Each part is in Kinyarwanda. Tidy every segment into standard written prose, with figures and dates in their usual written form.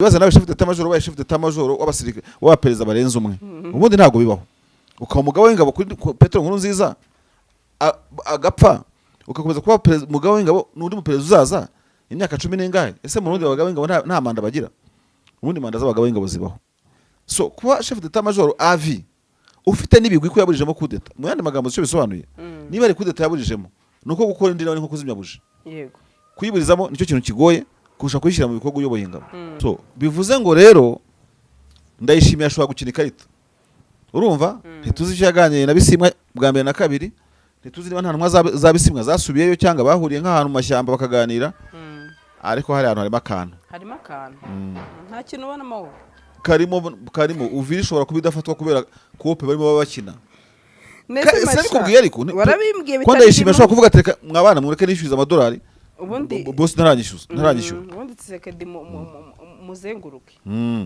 Bibaza nawe chef d'état major wa chef d'état major w'abasirikare wa perezida barenze umwe ubundi ntago bibaho ukaba umugabo w'ingabo kuri Petro Nkurunziza agapfa ukakomeza kuba umugabo w'ingabo n'undi mu perezida uzaza imyaka 10 n'ingahe ese mu rundi abagabo w'ingabo nta manda bagira ubundi manda z'abagabo w'ingabo zibaho so kuba chef d'état major avi ufite n'ibigwi ko yaburijemo kudeta mu yandi magambo cyo bisobanuye niba ari kudeta yaburijemo nuko gukora indira nko kuzimya buje yego kuyiburizamo nicyo kintu kigoye kurusha kuyishyira mu bikorwa uyoboye ingabo so bivuze ngo rero ndayishimiye ashobora gukina ikarita urumva ntituzi icyo yaganiriye na Bisimwa bwa mbere na kabiri ntituzi niba nta ntumwa za Bisimwa zasubiyeyo cyangwa bahuriye nk'ahantu mu mashyamba bakaganira ariko hari ahantu harimo akantu nta kintu ubona mawo karimo uvira ishobora kuba idafatwa kubera kope barimo babakina nese kubwiye ariko warabimbwiye ko ndayishimiye ashobora kuvuga ati mwabana mureke nishyuza amadolari ubundi boss ntaranyishyura ubundi tsekedi muzenguruke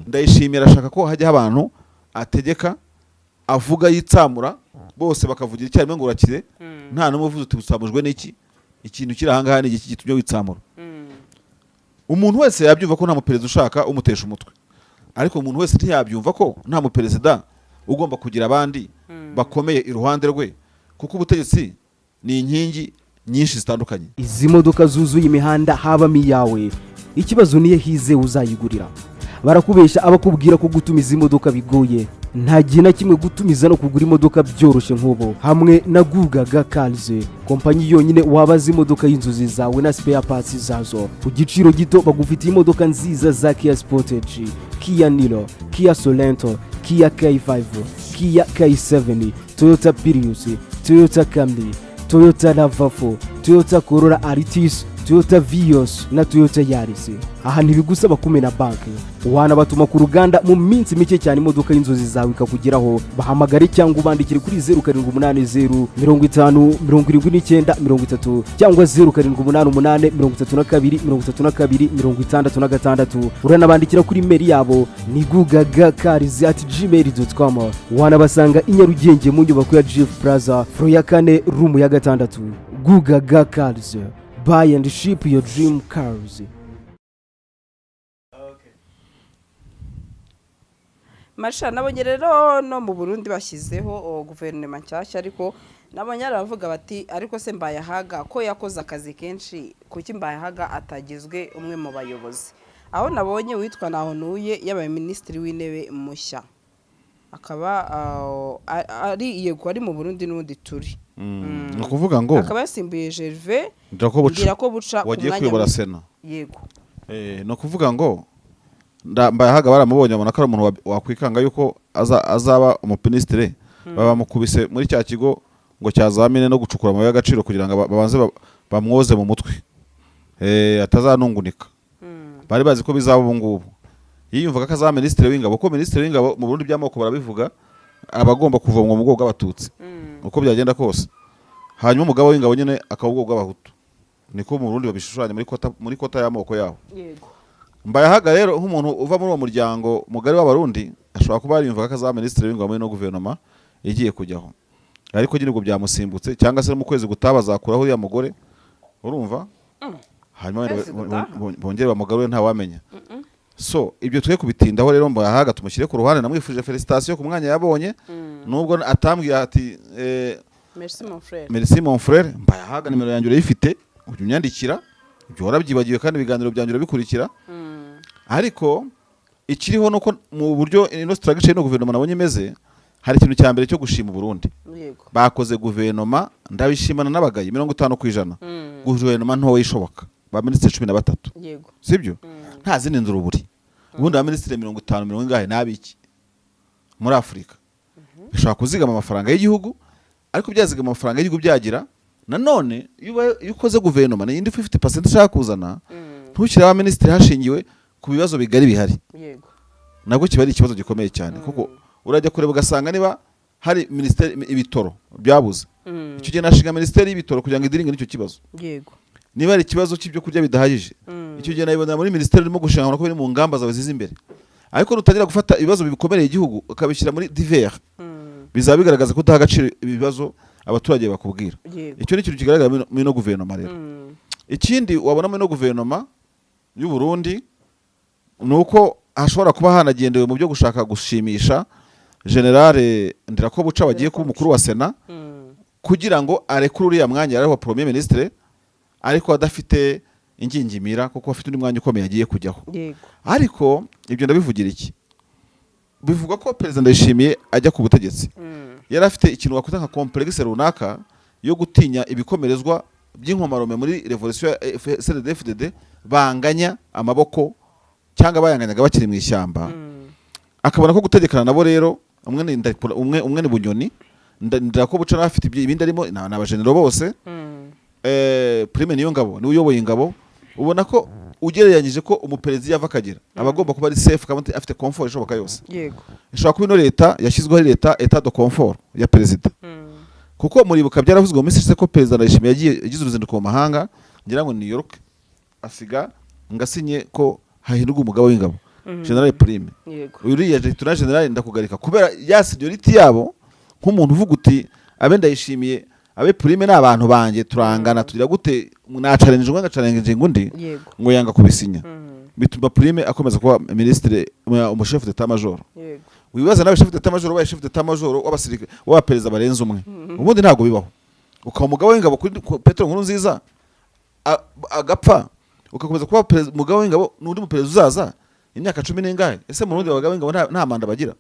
ndayishimiye arashaka ko hajya abantu ategeka avuga yitsamura bose bakavugira icyarimwe ngo urakire nta numwe uvuze uti busamujwe n'iki ikintu kiri ahangaha ni iki gitumye witsamura umuntu wese yabyumva ko nta muperezida ushaka umutesha umutwe ariko umuntu wese ntiyabyumva ko nta muperezida ugomba kugira abandi bakomeye iruhande rwe kuko ubutegetsi ni inkingi nyinshi zitandukanye. Izi modoka zuzuye imihanda habamo iyawe ikibazo niye hize uzayigurira barakubesha abakubwira ko gutumiza imodoka bigoye nta gihe na kimwe gutumiza no kugura imodoka byoroshye nk'ubu hamwe na Gugaga Cars kompanyi yonyine wabaza imodoka y'inzozi zawe na spare parts zazo ku giciro gito bagufitiye imodoka nziza za Kia Sportage, Kia Niro, Kia Sorento, Kia K5, Kia K7, Toyota Prius, Toyota Camry, Toyota RAV4, Toyota Corolla Altis, Toyota Vios na Toyota Yaris. Aha ntibigusaba kumena banki wana batuma ku ruganda mu minsi mike cyane imodoka y'inzozi zawe ikakugeraho bahamagare cyangwa ubandikire kuri 0780 50 79 30 cyangwa 0788 32 66 uranabandikira kuri mail yabo ni gugagacars@gmail.com wana basanga i Nyarugenge mu nyubako ya Jeff Plaza floor ya 4 room ya 6 Gugaga Cars. Buy and ship your dream cars. Masha nabonye rero no mu Burundi bashyizeho guverinoma nshyashya ariko nabonye aravuga bati ariko se Mbayahaga ko yakoze akazi kenshi kuki Mbayahaga atagizwe umwe mu bayobozi aho nabonye witwa Nahonuye yabaye ministri w'intebe mushya akaba ari yego ari mu Burundi n'undi turi no kuvuga ngo akaba yasimbuye Gervais ngira ko buca wagiye kuyobora Sena yego no kuvuga ngo Mbayahaga baramubonye abona ko ari umuntu wakwikanga yuko azaba umuministre baba mukubise muri cya kigo ngo cyazamine no gucukura amabuye y'agaciro kugira ngo babanze bamwoze mu mutwe atazanungunika bari bazi ko bizaba ubu ngubu yiyumvaga ko azaba ministre w'ingabo ko ministre w'ingabo mu Burundi by'amoko barabivuga abagomba kuvomwa mu bwoko bw'abatutsi uko byagenda kose hanyuma umugabo w'ingabo nyene akabugwa bw'abahutu niko mu Burundi babishushanya muri kota y'amoko yaho yego Mbayahaga rero nk'umuntu uva muri uwo muryango mugari w'abarundi ashobora kuba yiyumvaga ko azaba ministre w'ingabo no guverinoma igiye kujyaho ariko nyine ubwo byamusimbutse cyangwa se mu kwezi gutaba zakuraho ya mugore urumva hanyuma bongere bamugarure nta wamenya so ibyo twe kubitindaho rero Mbayahaga tumushyire ku ruhande namwifuje felicitation ku mwanya yabonye nubwo atambwiye ati merci mon frère Mbayahaga nimero yanjye urayifite ujye unyandikira ibyo warabyibagiwe kandi ibiganiro byanjye bikurikira ariko ikiriho nuko mu buryo ino strategy no guverinoma nabonye imeze hari ikintu cya mbere cyo gushima Burundi bakoze guverinoma ndabishimana n'abagayi 50% guverinoma nto yishoboka ba ministre 13 yego sibyo nta zindi nzuruburi ubundi ba ministre 50 ngahe nabiki muri Afrika bishobora kuzigama amafaranga y'igihugu ariko byazigama amafaranga y'igihugu byagira nanone iyo ukoze guverinoma ni 50% ushaka kuzana ntukire aba ministre hashingiwe ku bibazo bigari bihari yego nabwo kiba ari ikibazo gikomeye cyane kuko urajya kureba ugasanga niba hari ministere ibitoro byabuze icyo gihe nashinga ministere y'ibitoro kugira ngo idiringe nicyo kibazo yego niba ari ikibazo cy'ibyo kurya bidahagije icyo gihe nayibona muri ministere irimo gushingana ko biri mu ngamba zawe ziza imbere ariko nutangira gufata ibibazo bikomereye igihugu ukabishyira muri divers bizaba bigaragaza ko utaha agaciro ibibazo abaturage bakubwira icyo ni ikintu kigaragara muri no guverinoma rero ikindi wabona muri no guverinoma y'u Burundi nuko hashobora kuba hanagendewe mu byo gushaka gushimisha generale Ndirakobuca wagiye kuba umukuru wa sena kugira ngo arekure uriya mwanya yari wa premier ministre ariko adafite ingingimira kuko afite undi mwanya ukomeye agiye kujyaho. Ariko ibyo ndabivugira iki? Bivugwa ko perezida Ndayishimiye ajya ku butegetsi yari afite ikintu wakuta nka complexe runaka yo gutinya ibikomerezwa by'inkomarome muri revolution ya CNDD-FDD banganya amaboko cyangwa bayanganyaga bakiri mu ishyamba. Akabona ko gutegekana nabo rero umwe ni Bunyoni Ndirakobuca afite ibindi arimo n'abajenero bose Prime Niyongabo ni uyoboye ingabo. Ubona ko ugereranyije ko umuperezida yava akagera abagomba kuba ari safe kandi afite comfort ishoboka yose. Yego. Ishobora kuba ino leta yashyizweho ari leta etat de confort ya perezida. Kuko muribuka byaravuzwe mu minsi ko perezida Ndayishimiye yagize uruzinduko mu mahanga ngira ngo New York asiga ngasinye ko hahindurwa umugabo w'ingabo General Prime. Uyu uriya Lieutenant General ndakugarika kubera ya seniority yabo nk'umuntu uvuga uti abe Ndayishimiye abe Prime n'abantu banjye turangana tugira gute na challenge ngo challenge ngundi ngo yanga kubisinya. Bituma Prime akomeza kuba ministre umuchef d'état major. Wibaza nawe chef d'état major wa chef d'état major w'abasirikare wa perezida barenze umwe. Ubundi ntago bibaho. Ukaba umugabo w'ingabo kuri Petro Nkurunziza agapfa ukakomeza kuba umugabo w'ingabo n'undi mu perezida uzaza imyaka 10 n'ingahe. Ese mu rundi abagabo w'ingabo nta manda bagira.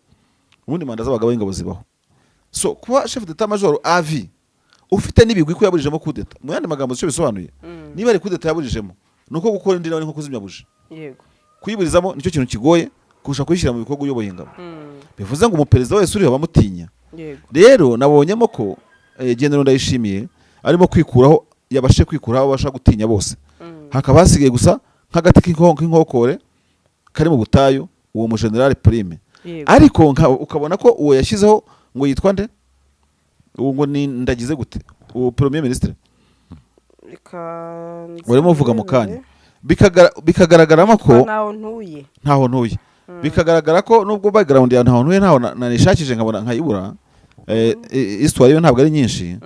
Ubundi manda z'abagabo w'ingabo zibaho. So kuba chef d'état major avi ufite n'ibigwi ko yaburijemo kudeta mu yandi magambo cyo bisobanuye niba ari kudeta yaburijemo nuko gukora indi nawe nko kuzimya buje. Yego. Kuyiburizamo nicyo kintu kigoye kurusha kuyishyira mu bikorwa uyoboye ingabo. Bivuze ngo umuperezida wese uriho bamutinya. Rero nabonyemo ko General Ndayishimiye arimo kwikuraho yabashe kwikuraho abasha gutinya bose. Hakaba hasigaye gusa nk'agati k'inkokore kari mu butayu uwo mu General Prime. Ariko ukabona ko uwo yashyizeho ngo yitwa nde ngo ni ndagize gute uwo premier ministre urimo uvuga mu kanya bikagaragaramo ko ntaho ntuye bikagaragara ko nubwo background ya ntaho ntuye ntaho nanishakije nkabona nkayibura histoire yo ntabwo ari nyinshi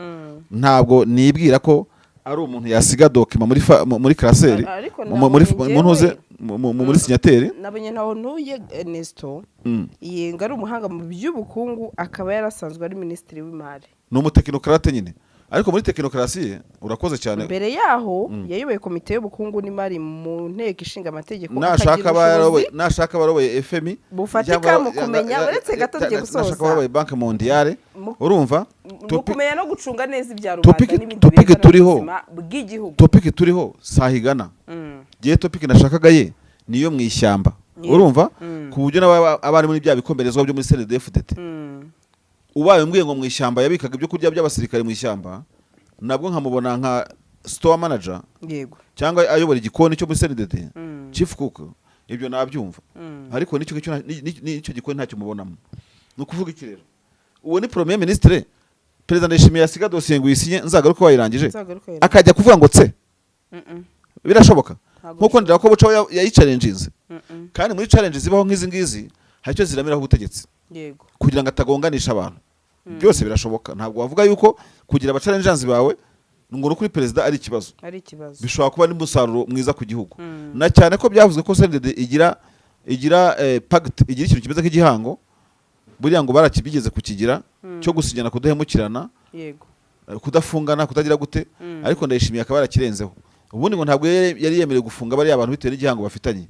ntabwo nibwira ko ari umuntu yasiga document muri classeur muri signataire nabonye ntaho ntuye Ernesto yenga ari umuhanga mu by'ubukungu akaba yarasanzwe ari ministre w'imari n'umutekinokrate nyine ariko muri tekinokrasi urakoze cyane. Mbere yaho yayoboye komite y'ubukungu n'imari mu nteko ishinga amategeko nashaka baroboye FMI bufatika mu kumenya uretse gato tugiye gusoza nashaka baroboye Banque Mondiale urumva kumenya no gucunga neza ibya rubanda n'ibindi bw'igihugu. Topic turiho sahigana giye topic nashakaga ye niyo mu ishyamba urumva ku buryo n'abari muri bya bikomerezwa byo muri CNDD-FDD ubaye mbwiye ngo mu ishyamba yabikaga ibyo kurya by'abasirikare mu ishyamba nabwo nkamubona nka store manager yego cyangwa ayobora igikoni cyo muri CNDD chief cook ibyo nabyumva ariko nicyo gikoni ntacyo mubonamo nukuvuga iki rero uwo ni premier ministre perezida Ndayishimiye yasiga dossier ngo yisinye nzagaruka wayirangije akajya kuvuga ngo tse birashoboka nkuko Ndirakobuca yayichallenges kandi muri challenges zibaho nk'izi ngizi hacyo ziramiraho ubutegetsi yego kugira ngo atagonganisha abantu byose birashoboka. Ntabwo wavuga yuko kugira abacalenjanzi bawe ngo kuri perezida ari ikibazo bishobora kuba n'umusaruro mwiza ku gihugu na cyane ko byavuzwe ko CNDD igira pact igira ikintu kimeze nk'igihango buriya ngo barakibigeze kukigira cyo gusinyana kudahemukirana yego kudafungana kutagira gute ariko Ndayishimiye akaba yarakirenzeho. Ubundi ngo ntabwo yari yemerewe gufunga bari abantu bitewe n'igihango bafitanye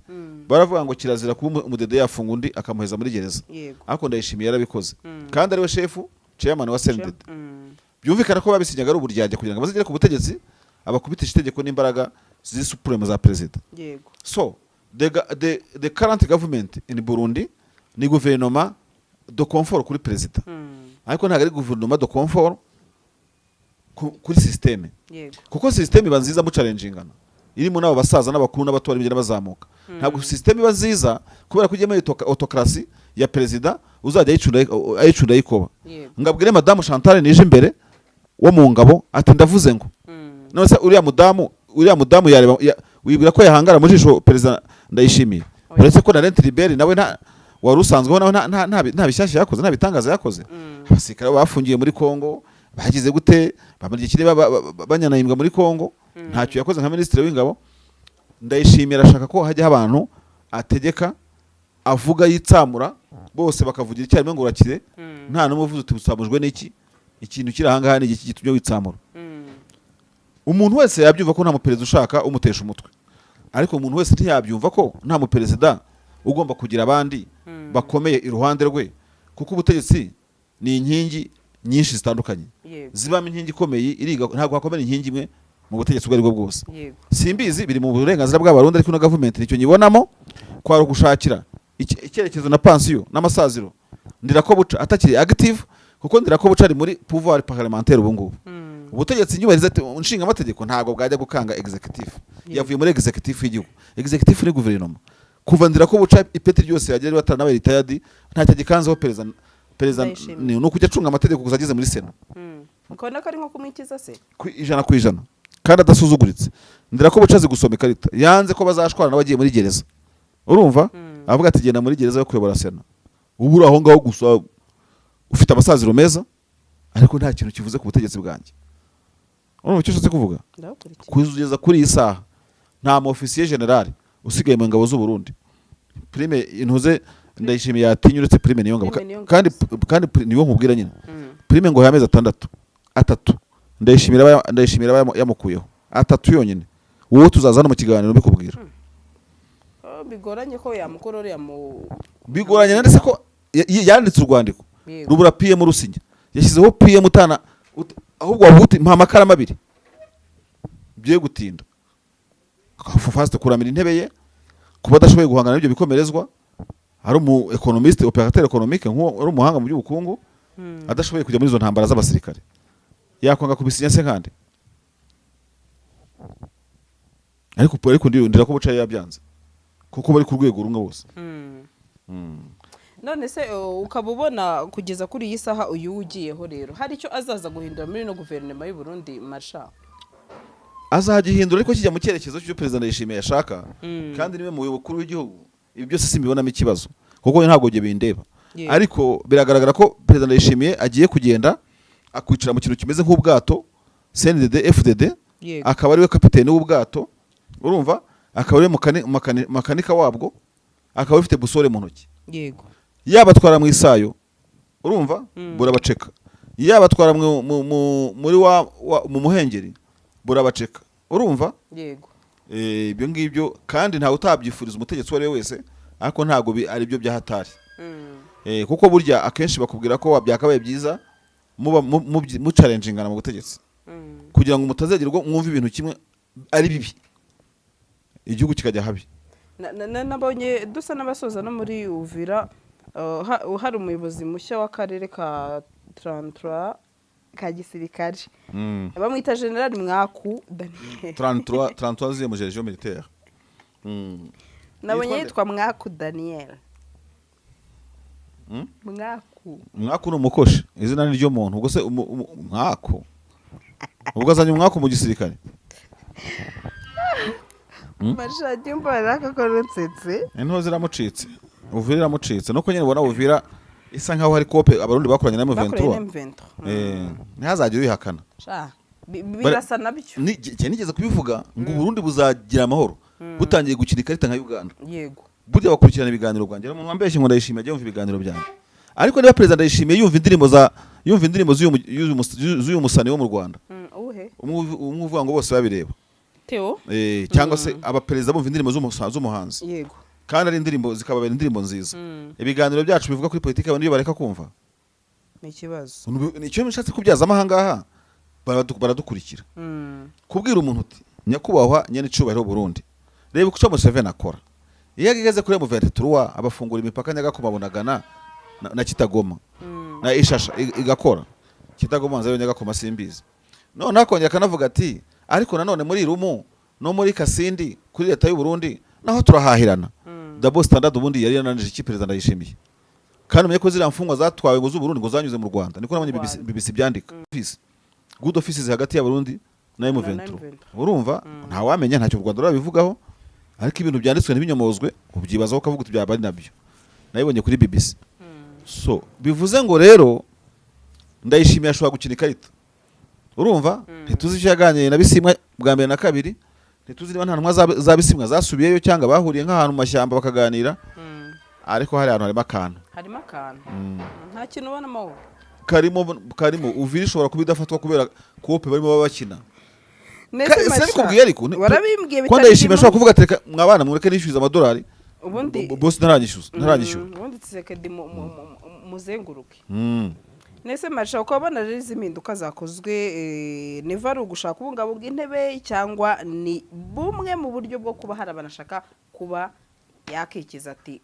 baravuga ngo kirazira kuba umudede yafunga undi akamuheza muri gereza ariko Ndayishimiye yarabikoze kandi ariwe shefu chairman wa CNDD. Byumvikana ko babisinyaga ari uburyarya kugira ngo bazigere ku butegetsi abakubitisha itegeko n'imbaraga ziri supreme za perezida. So the current government in Burundi ni guverinoma de confort kuri perezida ariko ntabwo ari guverinoma de confort kuri systeme kuko systeme iba nziza mu challengingana irimo nabo basaza n'abakuru n'abatora bigenda bazamuka. Ntabwo systeme iba nziza kubera kujya muri autocracy ya perezida uzajya ayicunda yikoba. Ngabwire Madame Chantal nije imbere wo mu ngabo ati ndavuze ngo none se uriya mudamu yareba wibwira ko yahangara mu jisho perezida Ndayishimiye uretse ko na Rent Liberi nawe wari usanzweho nawe nta bishyashya yakoze nta bitangaza yakoze. Abasirikare bafungiye muri Kongo bagize gute bamurye kire banyanayimbwa muri Kongo ntacyo yakoze nka ministre w'ingabo. Ndayishimiye arashaka ko hajya abantu ategeka avuga yitsamura bose bakavugira icyarimwe ngo urakire nta n'umwe uvuze uti utsamujwe n'iki ikintu kiri ahangaha ni iki gitumye witsamura. Umuntu wese yabyumva ko nta muperezida ushaka umutesha umutwe, ariko umuntu wese ntiyabyumva ko nta muperezida ugomba kugira abandi bakomeye iruhande rwe, kuko ubutegetsi ni inkingi nyinshi zitandukanye zibamo inkingi ikomeye ntabwo hakomera inkingi imwe mu butegetsi ubwo ari bwo bwose. Simbizi biri mu burenganzira bw'abarundi, ariko na gavumenti nicyo nyibonamo kwari ugushakira icyerekezo na pansiyo n'amasaziro Ndirakobuca atakiri active, kuko Ndirakobuca ari muri pouvoir parlementaire ubu ngubu. Ubutegetsi nyubahiriza nshinga amategeko ntabwo bwajya gukanga executive, yavuye muri executive y'igihugu. Executive ni guverinoma. Kuva Ndirakobuca ipeti ryose yagiye batana nawe ritayadi ntacyo gikanzeho perezida ni ukujya acunga amategeko gusa ageze muri sena. Ukabona ko ari nko kumwikiza se ijana ku ijana kandi adasuzuguritse. Ndirakobuca azi gusoma ikarita, yanze ko bazashwana n'abagiye muri gereza. Urumva avuga ati genda muri gereza yo kuyobora sena, ubu uri aho ngaho gusa ufite amasaziro meza, ariko nta kintu kivuze ku butegetsi bwanjye. Urumva icyo ushatse kuvuga? Kugeza kuri iyi saha nta mu ofisiye general usigaye mu ngabo z'u Burundi. Prime intuze Ndayishimiye yatinye uretse Prime niyo ngabo, kandi niyo nkubwira nyine. Prime ngo yameze 3 Ndayishimira yamukuyeho 3 yonyine. Wowe tuzazana mu kiganiro mbikubwira. Bigoranye ko yamukorore bigoranye ndetse ko yanditse urwandiko rubura PM Rusinya, yashyizeho PM utana ahubwo wabuti mpa makara mabiri bye gutinda fast kuramira intebe ye kuba adashoboye guhangana n'ibyo bikomerezwa. Ari umu economiste operateur économique nko ari umuhanga mu by'ubukungu, adashoboye kujya muri izo ntambara z'abasirikare, yakwanga kubisinya se nkande. Ariko Ndirakobuca yabyanze kuko bari ku rwego rumwe bose. None se ukaba ubona kugeza kuri iyi saha uyu ugiyeho rero hari icyo azaza guhindura muri no guverinoma y'u Burundi Marshal? Azagihindura ariko kijya mu cyerekezo cyo Perezida Ndayishimiye yashaka, kandi niwe mu bukuru w'igihugu. Ibi byose simbibonamo ikibazo kuko ntabwo byo bindeba, ariko biragaragara ko Perezida Ndayishimiye agiye kugenda akwicara mu kintu kimeze nk'ubwato CNDD FDD, akaba ari we kapiteni w'ubwato. Urumva akaba ari makanika wabwo, akaba afite busore mu ntoki. Yego. Yabatwara mu isayo, urumva burabaceka. Yabatwara muri mu muhengeri burabaceka. Urumva? Yego. Ibyo ngibyo kandi ntawe utabyifuriza umutegetsi wari wese, ariko ntago ari byo byahatari. Kuko burya akenshi bakubwira ko byakabaye byiza mu challengingana mu butegetsi, kugira ngo mutazagerwa mwumva ibintu kimwe ari bibi, igihugu kikajya habi. Nabonye dusa n'abasoza no muri Uvira hari umuyobozi mushya w'akarere ka 33 ka gisirikare, bamwita General Mwaku Daniel. 33e mu Génération militaire. Nabonye yitwa Mwaku Daniel. Mwaku ni umukoshi, izina ni ryo muntu. Ubwo se Mwaku ubwo azanye Mwaku mu gisirikare. Mashadi mbaraka ko rutsetse. Into ziramucitse. Uvira iramucitse. Nuko nyene ubona Uvira isa nkaho hari kope abarundi bakoranye na M23. Ntihazagire ubihakana. Birasa nabyo. Nigeze kubivuga ngo Burundi buzagira amahoro butangiye gukina ikarita nka Uganda. Yego. Burya bakurikirana ibiganiro bwanjye. Umuntu wambeshye ngo Ndayishimiye ajye yumva ibiganiro byanjye. Ariko niba Perezida Ndayishimiye yumva indirimbo z'uyu musani wo mu Rwanda. Umwe uvuga ngo bose babireba. Theo cyangwa se abaperezida bumva indirimbo z'umuhanzi. Yego. Kandi ari indirimbo zikababera indirimbo nziza. Ibiganiro byacu bivuga kuri politiki abantu bareka kumva. Ni ikibazo. Ni cyo nshatse kubyaza amahangaha baradukurikira. Kubwira umuntu uti nyakubahwa nyene icubahiro Burundi, reba uko Museveni akora. Iyo ageze kuri M23 abafungura imipaka Nyagakoma Bunagana na Kitagoma na Ishasha igakora. Kitagoma nzayo Nyagakoma simbizi. None akongera kanavuga ati ariko nanone muri Rumu no muri Kasindi kuri leta y'u Burundi naho turahahirana. Double standard ubundi yari yananije iki Perezida Ndayishimiye. Kandi umenye ko zira mfungwa zatwawe ngo z'u Burundi ngo zanyuze mu Rwanda. Niko nabonye BBC byandika. Good offices hagati ya Burundi na M23. Urumva nta wamenya ntacyo u Rwanda rurabivugaho, ariko ibintu byanditswe n'ibinyomozwe ubyibazaho kavuga uti byaba ari nabyo. Nayibonye kuri BBC. So bivuze ngo rero Ndayishimiye ashobora gukina ikarita. Urumva ntituzi icyo yaganiriye na Bisimwa bwa mbere na kabiri, ntituzi niba nta ntwa za Bisimwa zasubiyeyo cyangwa bahuriye nk'ahantu mu mashyamba bakaganira, ariko hari ahantu harimo akantu nta kintu ubonamo wowe karimo uvira ishobora kuba idafatwa kubera kope barimo baba bakina nese kubwiye ariko warabimbwiye ko ndayishimiye ashobora kuvuga ati mwabana mureke nishyuza amadolari ubundi bose ntaranyishyuza ubundi Tshisekedi muzenguruke nese marisha ukabona rero izi mpinduka zakozwe niva ari ugushaka kubungabunga intebe cyangwa ni bumwe mu buryo bwo kuba hari abanashaka kuba yakikiza ati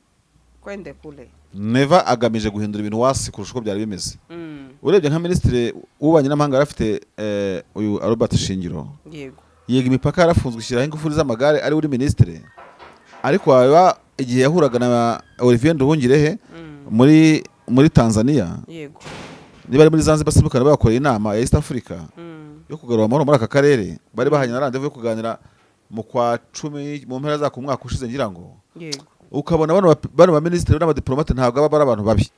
kwende kure neva agamije guhindura ibintu wasi kurusha uko byari bimeze urebye nka minisitiri w'ububanyi n'amahanga yarafite uyu Robert Shingiro yego imipaka yarafunzwe ishyiraho ingufuri z'amagare ari uri minisitiri ariko waba igihe yahuraga na Olivier Nduhungirehe muri Tanzania yego niba ari muri Zanzibar simukana bakoreye inama ya East Africa yo kugarura amahoro muri aka karere bari bahanye na rendezvous yo kuganira mu kwa 10 mu mpera za ku mwaka ushize ngira ngo yego ukabona bano ba minisitiri n'abadiplomate ntabwo aba ari abantu babi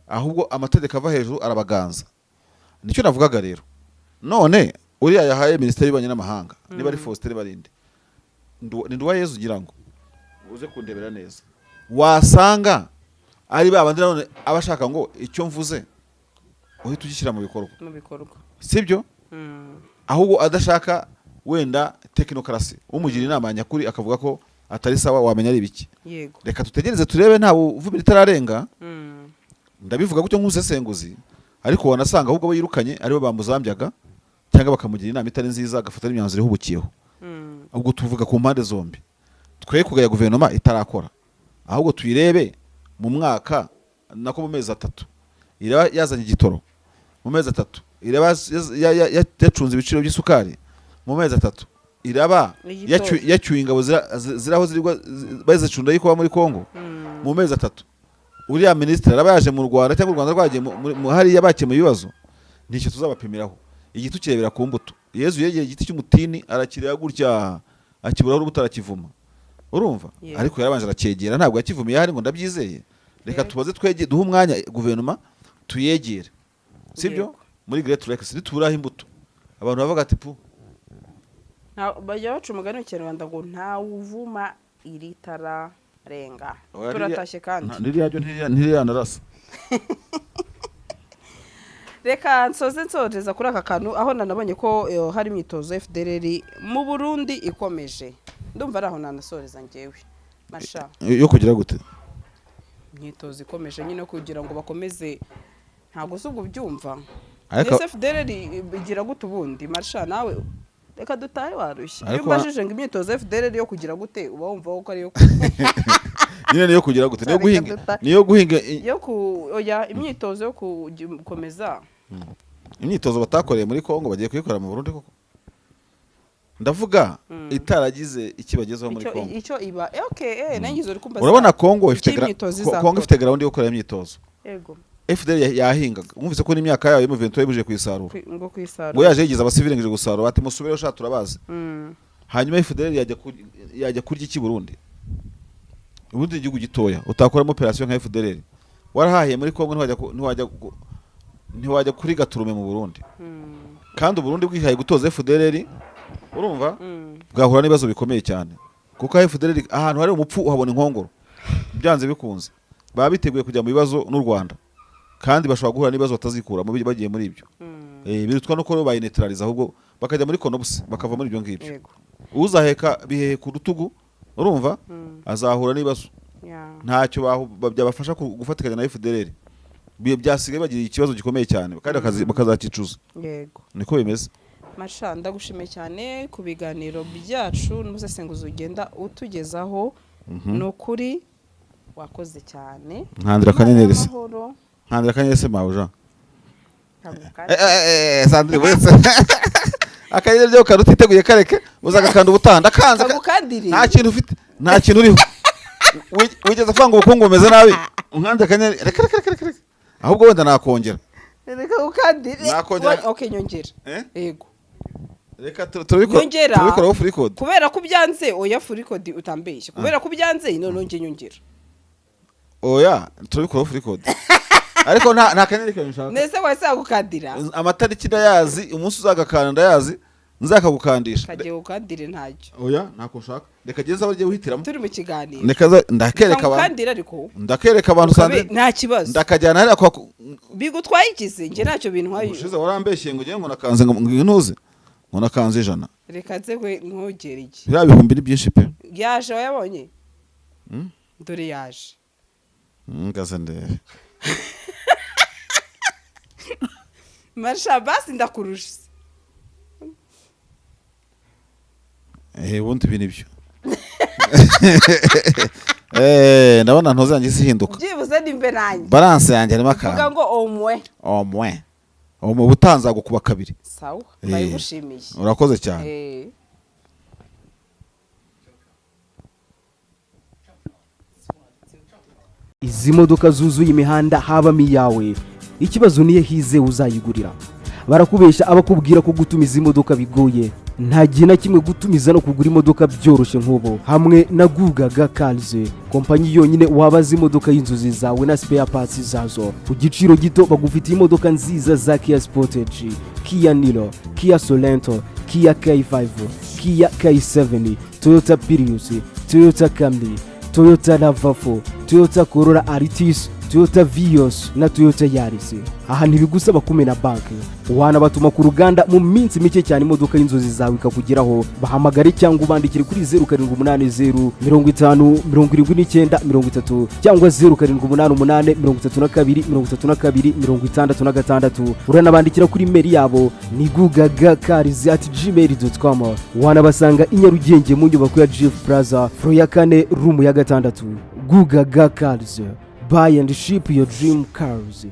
ahubwo amategeko ava hejuru arabaganza nicyo navugaga rero none uriya yahaye minisiteri y'ububanyi n'amahanga niba ari Faustin Barinde ni nduwa Yezu ugira ngo uze kundebera neza wasanga ari babandi none abashaka ngo icyo mvuze uhita ugishyira mu bikorwa sibyo ahubwo adashaka wenda technocracy umugira inama nyakuri akavuga ko atari sawa wamenya ari biki yego reka tutegereze turebe nta uvumira itararenga ndabivuga gutyo nk'usesenguzi ariko wanasanga ahubwo yirukanye aribo bamuzambyaga cyangwa bakamugira inama itari nziza agafata n'imyanzuro ihubukiyeho ahubwo tuvuga ku mpande zombi twe kugaya guverinoma itarakora ahubwo tuyirebe mu mwaka nako mu mezi 3 iraba yazanye igitoro mu mezi 3 iraba yacunze ibiciro by'isukari mu mezi 3 iraba yacyuye ingabo ziraho zirigwa bazicunda yiko muri Kongo mu mezi 3 uriya minisitiri araba yaje mu Rwanda cyangwa u Rwanda rwagiye mu hari yabakemuye ibibazo nicyo tuzabapimiraho igitu kirebera ku mbuto Yezu yegeye igiti cy'umutini arakireba gutya akiburaho urubuto arakivuma urumva ariko yarabanje arakegera ntabwo yakivumiye hari ngo ndabyizeye reka tubaze twege duha umwanya guverinoma tuyegere sibyo muri Great Lakes nituraho imbuto abantu bavuga ati pu bajya baca umugani w'ikinyarwanda ngo nta uvuma iritara renga turatashye kandi ntiriyanarasa reka nsozeza kuri aka kantu aho nanabonye ko hari imyitozo FDLR mu Burundi ikomeje ndumva ari aho nanasoreza njyewe masha yo kugira gute imyitozo ikomeje nyine kugira ngo bakomeze ntago subwo byumva FDLR igira gute ubundi masha nawe reka dutahe warushye iyo mbajije ngo imyitozo FDLR yo kugira gute uba wumva ko ari yo nyine niyo kugira gute niyo guhinga oya imyitozo yo gukomeza imyitozo batakoreye muri Kongo bagiye kuyikora mu Burundi koko ndavuga itaragize ikibagezaho muri Kongo icyo iba okay nangizo uri kumbaza urabona Kongo ifite ground yo gukora imyitozo yego FDL yahingaga mwumvise ko n'imyaka yayo y'umuventura yibuje kwisarura ngo yaje yigiza abasivirengeje gusarura ati musubire yo shatura bazi hanyuma FDL yajya kurya iki Burundi ubundi igihugu gitoya utakoramo operation nka FDL warahahiye muri Kongo ntiwajya kuri gaturume mu Burundi kandi Burundi bwihaye gutoza FDL urumva bwahura n'ibibazo bikomeye cyane kuko FDL ahantu hari umupfu uhabona inkongoro byanze bikunze baba biteguye kujya mu bibazo n'u Rwanda kandi bashobora guhura n'ibibazo batazikura mu bagiye muri ibyo birutwa no ko bayinetraliza ahubwo bakajya muri konobus bakava muri ibyo ngibyo uzaheka bihehe ku rutugu urumva azahura n'ibibazo ntacyo byabafasha gufatikanya na FDL byasigaye bagira ikibazo gikomeye cyane kandi bakazakicuza yego niko bimeze masha ndagushimiye cyane ku biganiro byacu n'ubusesenguzi ugenda utugezaho nukuri wakoze cyane nkandira kanyeneri se mawuja Sandrine wese akayire byo karuti teguye kareke uzagakanda ubutanda kanza nta kintu ufite nta kintu uriho wigeze kwanga ubukungu bumeze nabi nkandira kanyeneri reka ahubwo wenda nakongera reka ukandire okay nyongera yego reka turabikora free code kubera ko byanze oya free code utambeshye kubera ko byanze none nyongera oya turabikora free code ariko nta kaneri kanyu nshaka nese wese agukandira amatariki ndayazi umunsi uzagakanda ndayazi nzakagukandisha kagiye gukandire ntacyo oya ntako ushaka reka geze aho ugiye wihitiramo turi mu kiganiro ndakereka abantu kandire ariko ndakereka abantu sanze nta kibazo ndakajyana hariya kwa bigutwaye ikize nge ntacyo bintwaye ushize warambeshye ngo ugiye ngo nakanze ngo ntuze ngo nakanze 100 reka nze kwe nkogera iki biriya bihumbi ni byinshi pe yaje wayabonye dore yaje ngaze ndebe Marsha basi ndakurusha ubundi ibi nibyo ndabona ntuzange zihinduka byibuze nimbe nanjye balance yanjye harimo akantu vuga ngo omwe ubutanza gukuba 2 sawa bayigushimiye urakoze cyane izi modoka zuzuye imihanda habamo iyawe ikibazo niye hize uzayigurira barakubesha abakubwira ko gutumiza imodoka bigoye nta gihe na kimwe gutumiza no kugura imodoka byoroshye nk'ubu hamwe na Gugaga Cars kompanyi yonyine wabaza imodoka y'inzozi zawe na spare parts zazo ku giciro gito bagufitiye imodoka nziza za Kia Sportage, Kia Niro, Kia Sorento, Kia K5, Kia K7, Toyota Prius, Toyota Camry, Toyota RAV4, Toyota Corolla Altis, Toyota Vios na Toyota Yaris. Aha ntibigusaba kumena banki, wanabatuma ku ruganda mu minsi mike cyane imodoka y'inzozi zawe ikakugeraho. Bahamagare cyangwa ubandikire kuri 0780 50 79 30 cyangwa 0788 32 66. Uranabandikira kuri mail yabo ni gugagacars@gmail.com. Wanabasanga i Nyarugenge mu nyubako ya Jeff Plaza floor ya 4 room ya 6. Gugaga Cars, buy and ship your dream cars.